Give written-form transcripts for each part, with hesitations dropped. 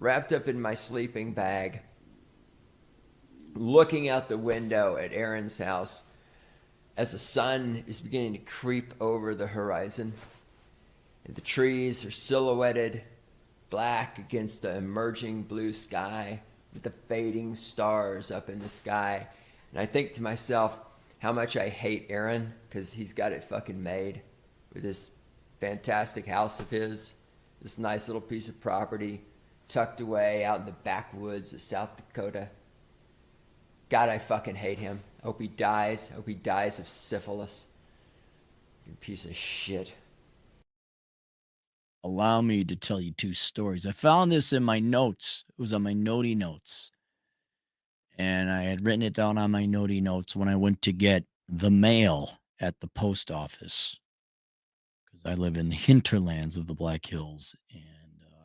wrapped up in my sleeping bag, looking out the window at Aaron's house as the sun is beginning to creep over the horizon. And the trees are silhouetted black against the emerging blue sky with the fading stars up in the sky. And I think to myself how much I hate Aaron because he's got it fucking made with this fantastic house of his, this nice little piece of property tucked away out in the backwoods of South Dakota. God, I fucking hate him. Hope he dies. Hope he dies of syphilis. You piece of shit. Allow me to tell you two stories. I found this in my notes. It was on my notey notes. And I had written it down on my notey notes when I went to get the mail at the post office. Because I live in the hinterlands of the Black Hills. And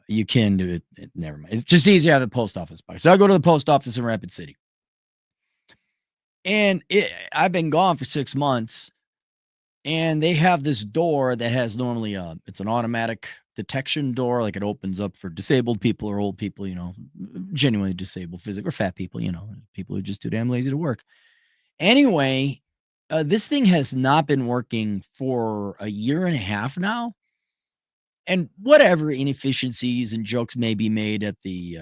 you can do it. Never mind. It's just easier to have a post office by. So I go to the post office in Rapid City. And I've been gone for 6 months. And they have this door that has normally it's an automatic detection door, like it opens up for disabled people or old people, genuinely disabled, physically, or fat people, people who are just too damn lazy to work. Anyway, this thing has not been working for a year and a half now. And whatever inefficiencies and jokes may be made at the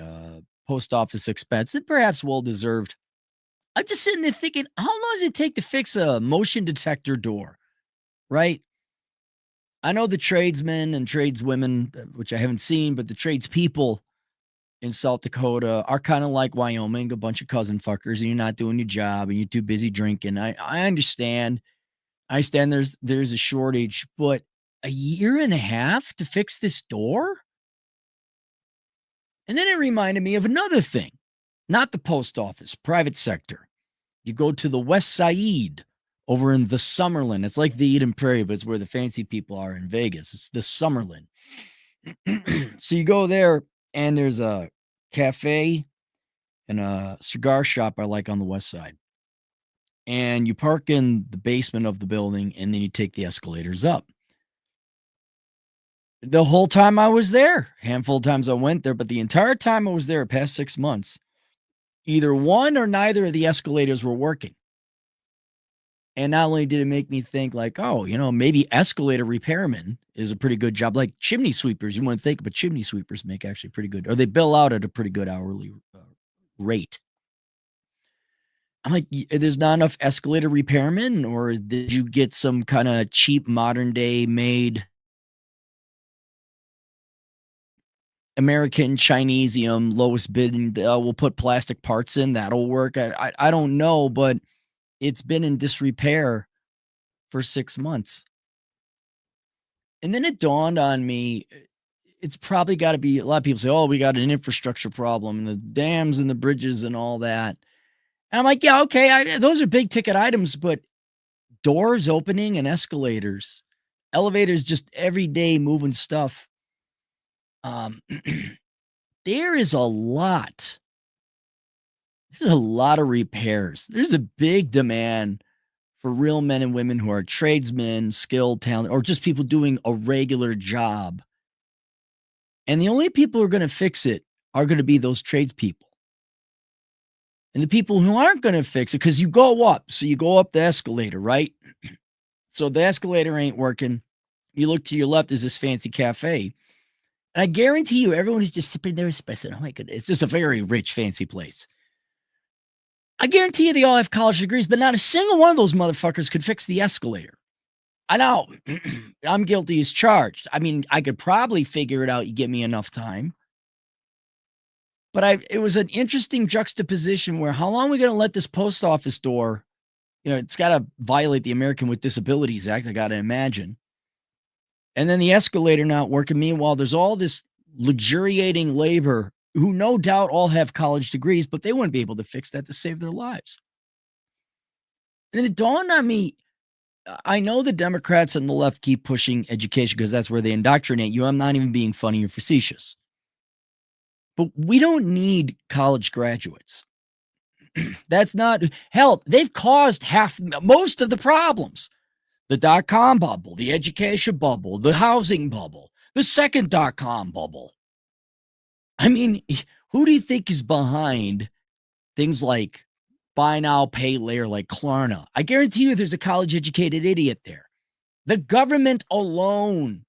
post office expense, and perhaps well deserved, I'm just sitting there thinking, how long does it take to fix a motion detector door? Right? I know the tradesmen and tradeswomen, which I haven't seen, but the tradespeople in South Dakota are kind of like Wyoming, a bunch of cousin fuckers, and you're not doing your job and you're too busy drinking. I understand. I understand there's a shortage, but a year and a half to fix this door? And then it reminded me of another thing, not the post office, private sector. You go to the West Side over in the Summerlin. It's like the Eden Prairie, but it's where the fancy people are in Vegas. It's the Summerlin. So you go there, and there's a cafe and a cigar shop I like on the west side. And you park in the basement of the building, and then you take the escalators up. The whole time I was there, handful of times I went there, but the entire time I was there, past 6 months, either one or neither of the escalators were working. And not only did it make me think like, oh, maybe escalator repairman is a pretty good job. Like chimney sweepers, you wouldn't think, but chimney sweepers make actually pretty good, or they bill out at a pretty good hourly rate. I'm like, there's not enough escalator repairmen, or did you get some kind of cheap modern day made American Chinesium lowest bidding? We'll put plastic parts in, that'll work. I don't know, but it's been in disrepair for 6 months. And then it dawned on me, it's probably got to be, a lot of people say, oh, we got an infrastructure problem and the dams and the bridges and all that. And I'm like, yeah, okay, those are big ticket items, but doors opening and escalators, elevators, just everyday moving stuff. There is a lot. There's a lot of repairs. There's a big demand for real men and women who are tradesmen, skilled, talented, or just people doing a regular job. And the only people who are going to fix it are going to be those tradespeople. And the people who aren't going to fix it, because you go up. So you go up the escalator, right? So the escalator ain't working. You look to your left, there's this fancy cafe. And I guarantee you, everyone is just sitting there expressing, oh my goodness, it's just a very rich, fancy place. I guarantee you they all have college degrees, but not a single one of those motherfuckers could fix the escalator. I know. I'm guilty as charged. I mean, I could probably figure it out. You give me enough time. But it was an interesting juxtaposition where how long are we going to let this post office door, it's got to violate the American with Disabilities Act, I got to imagine. And then the escalator not working. Meanwhile, there's all this luxuriating labor who no doubt all have college degrees, but they wouldn't be able to fix that to save their lives. And it dawned on me, I know the Democrats and the left keep pushing education because that's where they indoctrinate you. I'm not even being funny or facetious. But we don't need college graduates. That's not, hell, they've caused most of the problems. The dot-com bubble, the education bubble, the housing bubble, the second dot-com bubble. I mean, who do you think is behind things like buy now, pay later, like Klarna? I guarantee you there's a college educated idiot there. The government alone,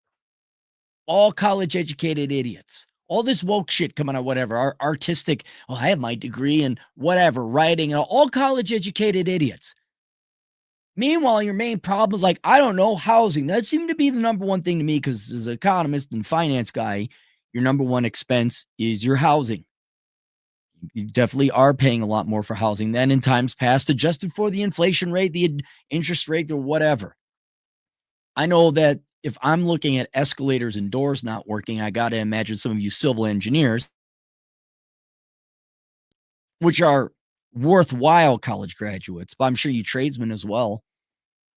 all college educated idiots. All this woke shit coming out, whatever, artistic. Oh, I have my degree in whatever, writing, and all college educated idiots. Meanwhile, your main problem is like, I don't know, housing. That seemed to be the number one thing to me because as an economist and finance guy, your number one expense is your housing. You definitely are paying a lot more for housing than in times past, adjusted for the inflation rate, the interest rate, or whatever. I know that if I'm looking at escalators and doors not working, I got to imagine some of you civil engineers, which are worthwhile college graduates, but I'm sure you tradesmen as well.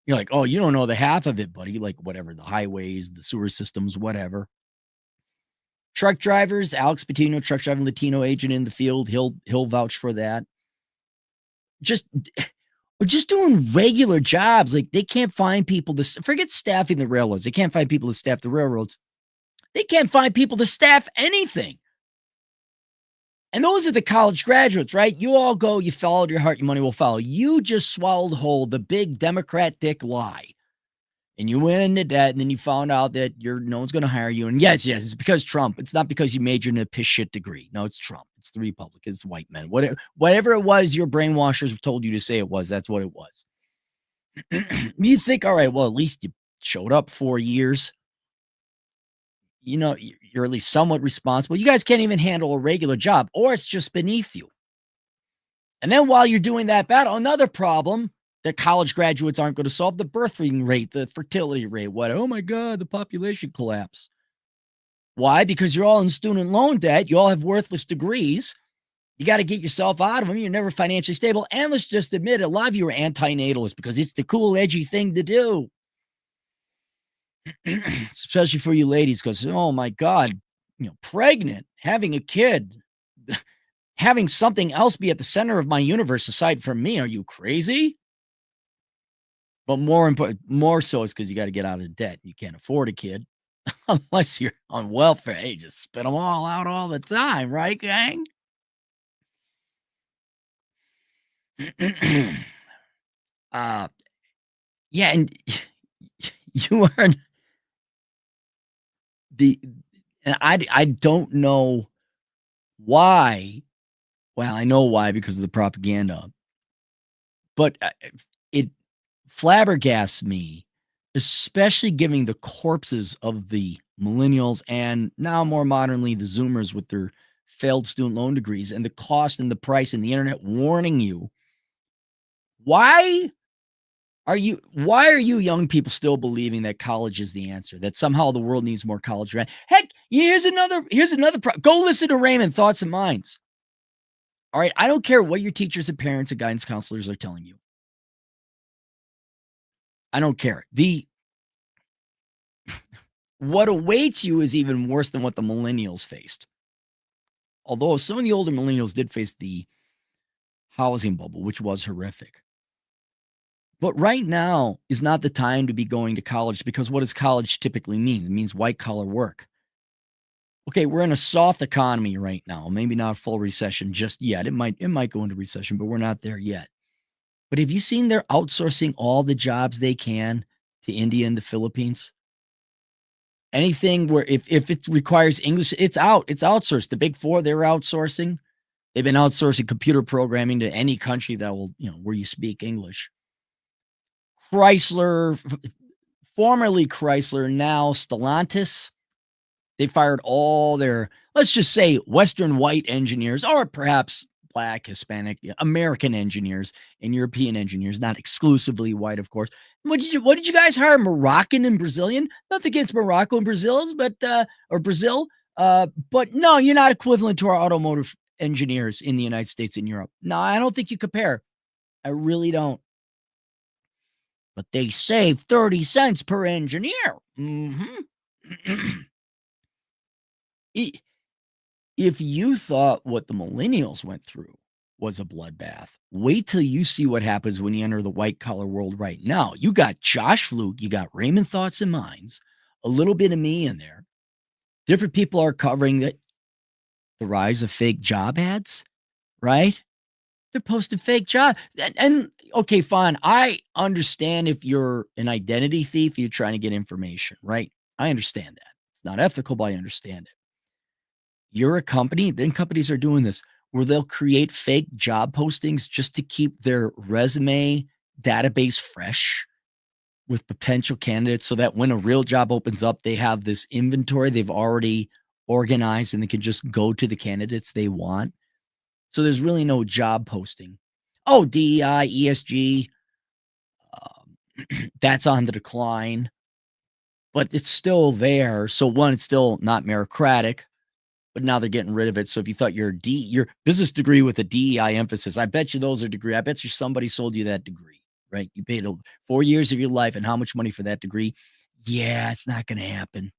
You're like, oh, you don't know the half of it, buddy. Like whatever, the highways, the sewer systems, whatever. Truck drivers, Alex Patino, truck driving Latino agent in the field. He'll vouch for that. Just doing regular jobs. Like they can't find people to forget staffing the railroads. They can't find people to staff the railroads. They can't find people to staff anything. And those are the college graduates, right? You all go, you followed your heart, your money will follow. You just swallowed whole the big Democrat dick lie. And you went into debt, and then you found out that no one's going to hire you. And yes, it's because Trump. It's not because you majored in a piss shit degree. No, it's Trump. It's the Republicans, it's white men. Whatever it was your brainwashers told you to say it was, that's what it was. You think, all right, well, at least you showed up 4 years. You know, you're at least somewhat responsible. You guys can't even handle a regular job, or it's just beneath you. And then while you're doing that battle, another problem that college graduates aren't going to solve, the birth rate, the fertility rate. Oh my God, the population collapse. Why? Because you're all in student loan debt. You all have worthless degrees. You got to get yourself out of them. You're never financially stable. And let's just admit it, a lot of you are anti-natalist because it's the cool, edgy thing to do. Especially for you ladies, because, oh my God, pregnant, having a kid, having something else be at the center of my universe aside from me. Are you crazy? But more so is because you got to get out of debt. You can't afford a kid unless you're on welfare. Hey, just spit them all out all the time, right, gang? Yeah, and you are and I don't know why. Well, I know why because of the propaganda, but it flabbergasts me, especially giving the corpses of the millennials and now more modernly the Zoomers with their failed student loan degrees and the cost and the price and the internet warning you. Why are you young people still believing that college is the answer, that somehow the world needs more college? Heck, here's another go listen to Raymond, Thoughts and Minds. All right, I don't care what your teachers and parents and guidance counselors are telling you. I don't care. What awaits you is even worse than what the millennials faced. Although some of the older millennials did face the housing bubble, which was horrific. But right now is not the time to be going to college because what does college typically mean? It means white collar work. Okay, we're in a soft economy right now. Maybe not a full recession just yet. It might go into recession, but we're not there yet. But have you seen they're outsourcing all the jobs they can to India and the Philippines? Anything where if it requires English, it's outsourced. The big four, they're outsourcing. They've been outsourcing computer programming to any country that will, where you speak English. Chrysler, formerly Chrysler, now Stellantis. They fired all their, let's just say, Western white engineers, or perhaps Black, Hispanic, American engineers and European engineers, not exclusively white, of course. What did you guys hire? Moroccan and Brazilian? Nothing against Morocco and Brazil, but no, you're not equivalent to our automotive engineers in the United States and Europe. No, I don't think you compare. I really don't. But they save 30 cents per engineer. If you thought what the millennials went through was a bloodbath, wait till you see what happens when you enter the white collar world right now. You got Josh Fluke, you got Raymond Thoughts and Minds, a little bit of me in there. Different people are covering that. the rise of fake job ads, right? They're posting fake job. And okay, fine. I understand if you're an identity thief, you're trying to get information, right? I understand that. It's not ethical, but I understand it. You're a company, then companies are doing this where they'll create fake job postings just to keep their resume database fresh with potential candidates so that when a real job opens up, they have this inventory they've already organized and they can just go to the candidates they want. So there's really no job posting. Oh, DEI, ESG, that's on the decline, but it's still there. So one, it's still not meritocratic, but now they're getting rid of it. So if you thought your business degree with a DEI emphasis, I bet you those are degree. I bet you somebody sold you that degree, right? You paid 4 years of your life and how much money for that degree? Yeah, it's not going to happen.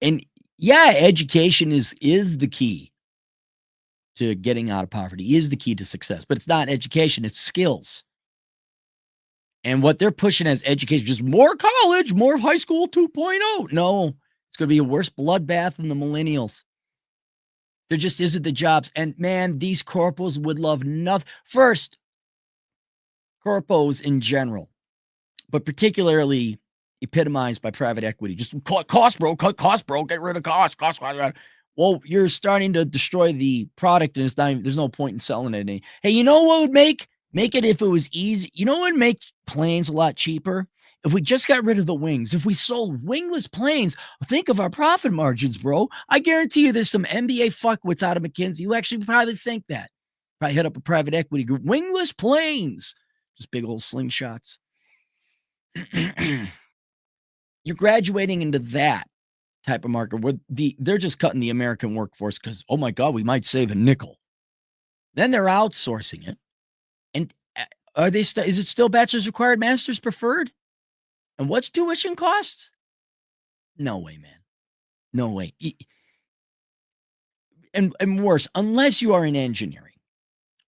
And yeah, education is the key to getting out of poverty, is the key to success, but it's not education, it's skills. And what they're pushing as education, just more college, more high school 2.0. No, it's going to be a worse bloodbath than the millennials. There just isn't the jobs. And man, these corpos would love nothing. First, corpos in general, but particularly epitomized by private equity. Just cost, bro, cut cost, bro, get rid of cost. Well, you're starting to destroy the product, and it's not even, there's no point in selling it. Hey, you know what would make it if it was easy? You know what would make planes a lot cheaper? If we just got rid of the wings, if we sold wingless planes, think of our profit margins, bro. I guarantee you there's some MBA fuckwits out of McKinsey who actually probably think that. Probably hit up a private equity group. Wingless planes, just big old slingshots. You're graduating into that type of market where they're just cutting the American workforce because, oh my God, we might save a nickel. Then they're outsourcing it. And are they is it still bachelor's required, master's preferred? And what's tuition costs? No way, man. No way. And worse, unless you are in engineering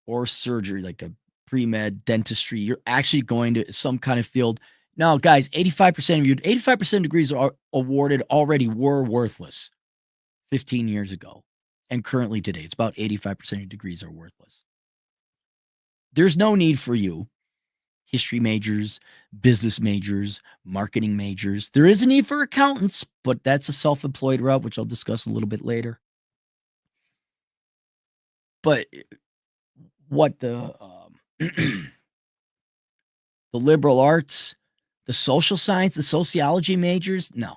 or surgery, like a pre-med dentistry, you're actually going to some kind of field. Now, guys, 85% of degrees are awarded already were worthless 15 years ago. And currently today, it's about 85% of degrees are worthless. There's no need for you, history majors, business majors, marketing majors. There is a need for accountants, but that's a self-employed route, which I'll discuss a little bit later. But what the liberal arts, the social science, the sociology majors, no.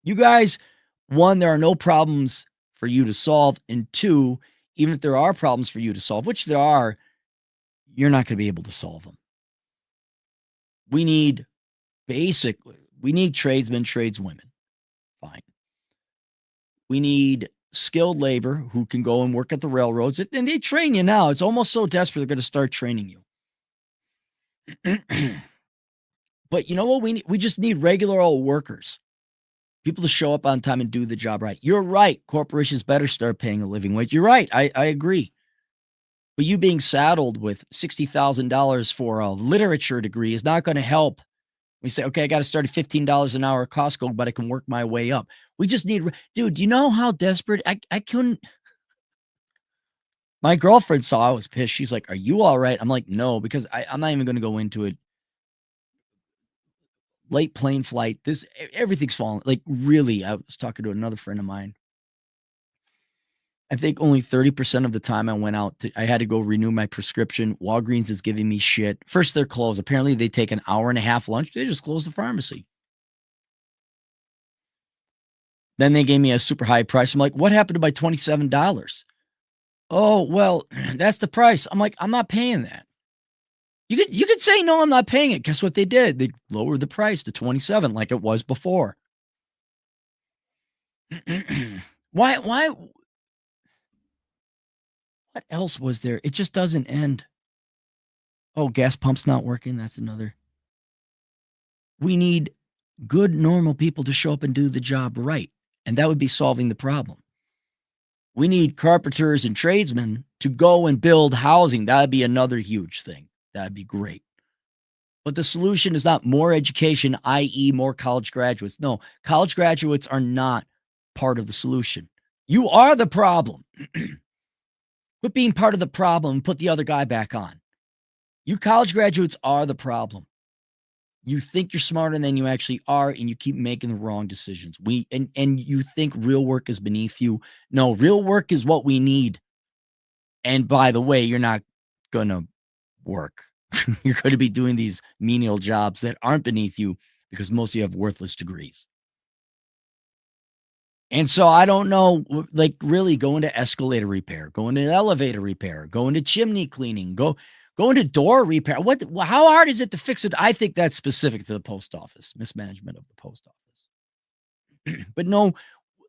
You guys, one, there are no problems for you to solve, and two, even if there are problems for you to solve, which there are, you're not going to be able to solve them. We need tradesmen, tradeswomen. Fine. We need skilled labor who can go and work at the railroads. And they train you now. It's almost so desperate they're going to start training you. But you know what? We just need regular old workers. People to show up on time and do the job right. You're right. Corporations better start paying a living wage. You're right. I agree. But you being saddled with $60,000 for a literature degree is not going to help. We say, okay, I got to start at $15 an hour at Costco, but I can work my way up. We just need, dude, do you know how desperate I couldn't? My girlfriend saw I was pissed. She's like, are you all right? I'm like, no, because I'm not even going to go into it. Late plane flight. Everything's falling. Like, really, I was talking to another friend of mine. I think only 30% of the time I went out, I had to go renew my prescription. Walgreens is giving me shit. First, they're closed. Apparently, they take an hour and a half lunch. They just closed the pharmacy. Then they gave me a super high price. I'm like, what happened to my $27? Oh, well, that's the price. I'm like, I'm not paying that. You could say, no, I'm not paying it. Guess what they did? They lowered the price to $27 like it was before. Why? What else was there? It just doesn't end. Oh, gas pump's not working. That's another. We need good, normal people to show up and do the job right. And that would be solving the problem. We need carpenters and tradesmen to go and build housing. That would be another huge thing. That'd be great. But the solution is not more education, i.e., more college graduates. No, college graduates are not part of the solution. You are the problem. Quit being part of the problem and put the other guy back on. You college graduates are the problem. You think you're smarter than you actually are, and you keep making the wrong decisions. And you think real work is beneath you. No, real work is what we need. And by the way, you're not gonna work. You're going to be doing these menial jobs that aren't beneath you because most of you have worthless degrees. And so I don't know, like really go into escalator repair, go into elevator repair, go into chimney cleaning, go into door repair. How hard is it to fix it? I think that's specific to the post office, mismanagement of the post office. But no,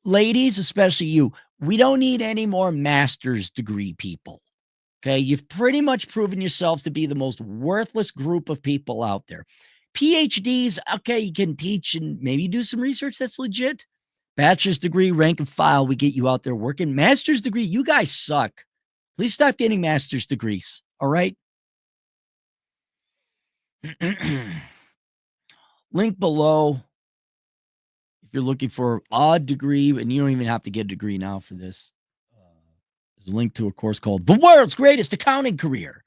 ladies, especially you, we don't need any more master's degree people. Okay, you've pretty much proven yourselves to be the most worthless group of people out there. PhDs, okay, you can teach and maybe do some research that's legit. Bachelor's degree, rank and file, we get you out there working. Master's degree, you guys suck. Please stop getting master's degrees, all right? Link below if you're looking for a degree, and you don't even have to get a degree now for this. There's a link to a course called The World's Greatest Accounting Career.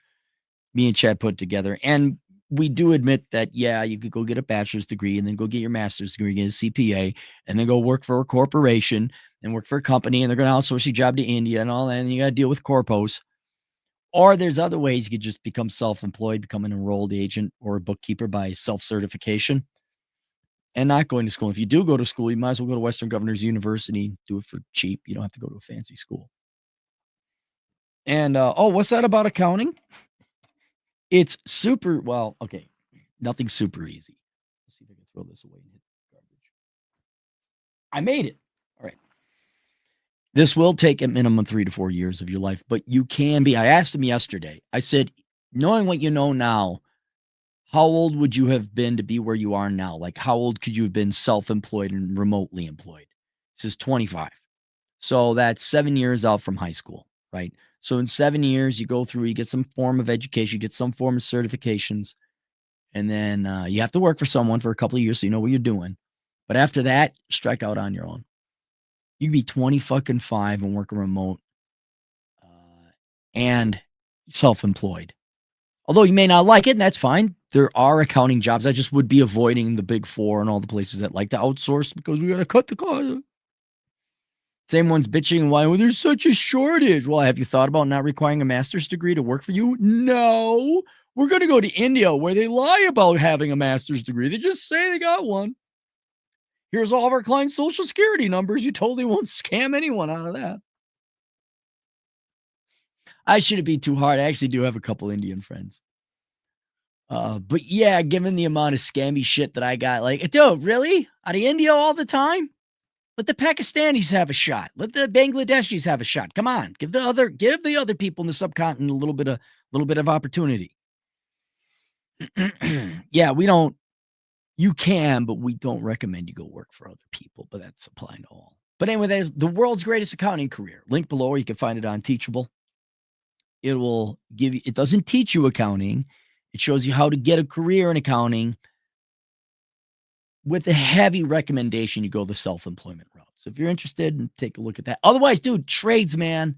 Me and Chad put together. And we do admit that, yeah, you could go get a bachelor's degree and then go get your master's degree, get a CPA, and then go work for a corporation and work for a company, and they're going to outsource your job to India and all that, and you got to deal with corpos. Or there's other ways you could just become self-employed, become an enrolled agent or a bookkeeper by self-certification and not going to school. If you do go to school, you might as well go to Western Governors University, do it for cheap. You don't have to go to a fancy school. And, what's that about accounting? It's super, well, okay, nothing's super easy. Let's see if I can throw this away and hit garbage. I made it. All right. This will take a minimum 3 to 4 years of your life, but you can be. I asked him yesterday. I said, knowing what you know now, how old would you have been to be where you are now? Like, how old could you have been self-employed and remotely employed? He says 25. So that's 7 years out from high school, right? So in 7 years, you go through, you get some form of education, you get some form of certifications, and then you have to work for someone for a couple of years so you know what you're doing. But after that, strike out on your own. You can be 25 and work a remote and self-employed. Although you may not like it, and that's fine. There are accounting jobs. I just would be avoiding the Big Four and all the places that like to outsource because we got to cut the cost. Same one's bitching why there's such a shortage. Well, have you thought about not requiring a master's degree to work for you? No. We're going to go to India where they lie about having a master's degree. They just say they got one. Here's all of our clients' social security numbers. You totally won't scam anyone out of that. I shouldn't be too hard. I actually do have a couple Indian friends. But yeah, given the amount of scammy shit that I got, like, dude, really? Out of India all the time? Let the Pakistanis have a shot. Let the Bangladeshis have a shot. Come on, give the other people in the subcontinent a little bit of opportunity. Yeah, we don't. You can, but we don't recommend you go work for other people. But that's applying to all. But anyway, there's The World's Greatest Accounting Career. Link below, or you can find it on Teachable. It will give you. It doesn't teach you accounting. It shows you how to get a career in accounting. With a heavy recommendation, you go the self-employment route. So if you're interested, take a look at that. Otherwise, dude, trades, man.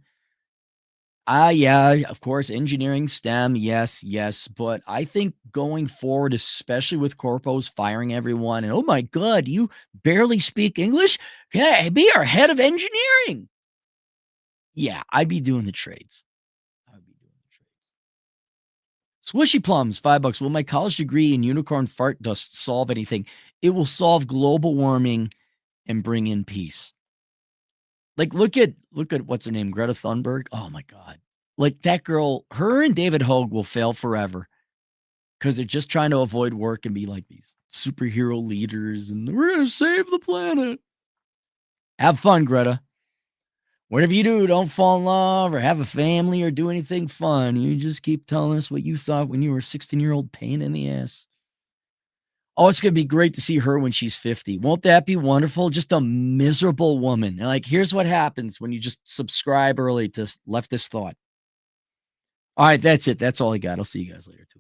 Yeah, of course, engineering, STEM, yes. But I think going forward, especially with corpos firing everyone, and oh my God, you barely speak English? Okay, be our head of engineering. Yeah, I'd be doing the trades. Swishy Plums, $5. Will my college degree in unicorn fart dust solve anything? It will solve global warming and bring in peace. Like, look at what's her name, Greta Thunberg. Oh my God. Like that girl, her and David Hogue will fail forever because they're just trying to avoid work and be like these superhero leaders and we're going to save the planet. Have fun, Greta. Whatever you do, don't fall in love or have a family or do anything fun. You just keep telling us what you thought when you were a 16-year-old pain in the ass. Oh, it's going to be great to see her when she's 50. Won't that be wonderful? Just a miserable woman. And like, here's what happens when you just subscribe early to Leftist Thought. All right, that's it. That's all I got. I'll see you guys later, too.